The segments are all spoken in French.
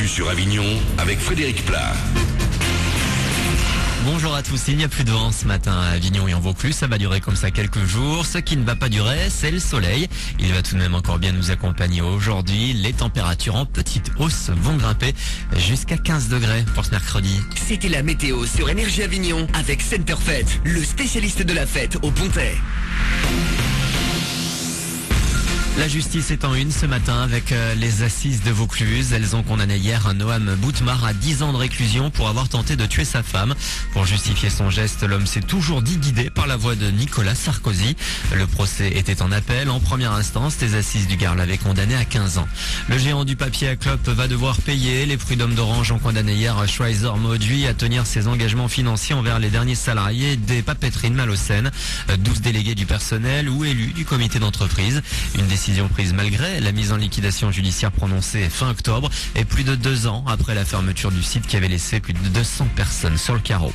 l'actu sur Avignon avec Frédéric Plat. Bonjour à tous, il n'y a plus de vent ce matin à Avignon et en Vaucluse, ça va durer comme ça quelques jours. Ce qui ne va pas durer, c'est le soleil. Il va tout de même encore bien nous accompagner aujourd'hui. Les températures en petite hausse vont grimper jusqu'à 15 degrés pour ce mercredi. C'était la météo sur Énergie Avignon avec Centerfête, le spécialiste de la fête au Pontet. La justice est en une ce matin avec les assises de Vaucluse. Elles ont condamné hier Noam Boutmar à 10 ans de réclusion pour avoir tenté de tuer sa femme. Pour justifier son geste, l'homme s'est toujours dit guidé par la voix de Nicolas Sarkozy. Le procès était en appel. En première instance, les assises du Gard l'avaient condamné à 15 ans. Le géant du papier à clope va devoir payer. Les prud'hommes d'Orange ont condamné hier Schweizer Mauduit à tenir ses engagements financiers envers les derniers salariés des papeteries de Malaucène. 12 délégués du personnel ou élus du comité d'entreprise. Une décision prise malgré la mise en liquidation judiciaire prononcée fin octobre et plus de 2 ans après la fermeture du site qui avait laissé plus de 200 personnes sur le carreau.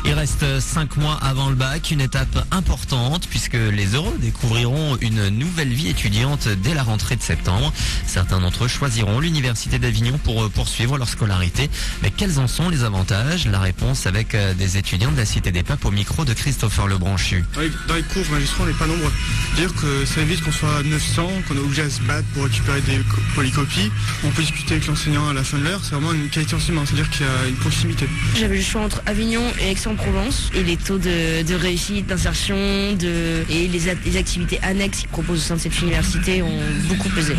Il reste 5 mois avant le bac, une étape importante puisque les heureux découvriront une nouvelle vie étudiante dès la rentrée de septembre. Certains d'entre eux choisiront l'université d'Avignon pour poursuivre leur scolarité. Mais quels en sont les avantages? La réponse avec des étudiants de la Cité des Papes au micro de Christopher Lebranchu. Dans les cours magistraux, on n'est pas nombreux. C'est-à-dire que ça évite qu'on soit 900, qu'on est obligé à se battre pour récupérer des polycopies. On peut discuter avec l'enseignant à la fin de l'heure. C'est vraiment une qualité enseignement, c'est-à-dire qu'il y a une proximité. J'avais le choix entre Avignon et Aix-en-Provence. Et les taux de réussite, d'insertion et les activités annexes qu'ils proposent au sein de cette université ont beaucoup pesé.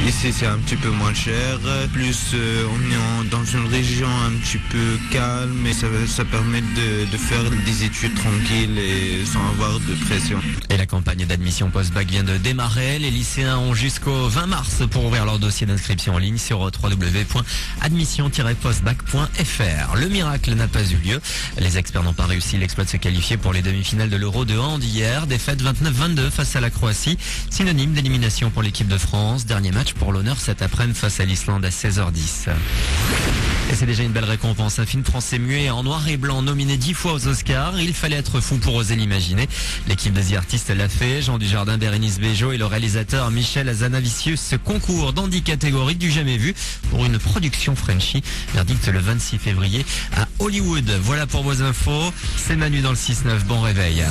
Ici, c'est un petit peu moins cher. Plus, on est dans une région un petit peu calme et ça permet de faire des études tranquilles et sans avoir de pression. Et la campagne d'admission post-bac vient de démarrer. Les lycéens ont jusqu'au 20 mars pour ouvrir leur dossier d'inscription en ligne sur www.admission-postbac.fr. Le miracle n'a pas eu lieu. Les experts n'ont pas réussi l'exploit de se qualifier pour les demi-finales de l'Euro de hand hier. Défaite 29-22 face à la Croatie. Synonyme d'élimination pour l'équipe de France. Dernier match pour l'honneur cet après-midi face à l'Islande à 16h10. Et c'est déjà une belle récompense. Un film français muet en noir et blanc nominé 10 fois aux Oscars. Il fallait être fou pour oser l'imaginer. L'équipe de The Artist l'a fait. Jean Dujardin, Bérénice Bejo et le réalisateur Michel Hazanavicius se concourent dans 10 catégories du jamais vu pour une production Frenchy. Verdict le 26 février à Hollywood. Voilà pour vos infos. C'est Manu dans le 6-9. Bon réveil.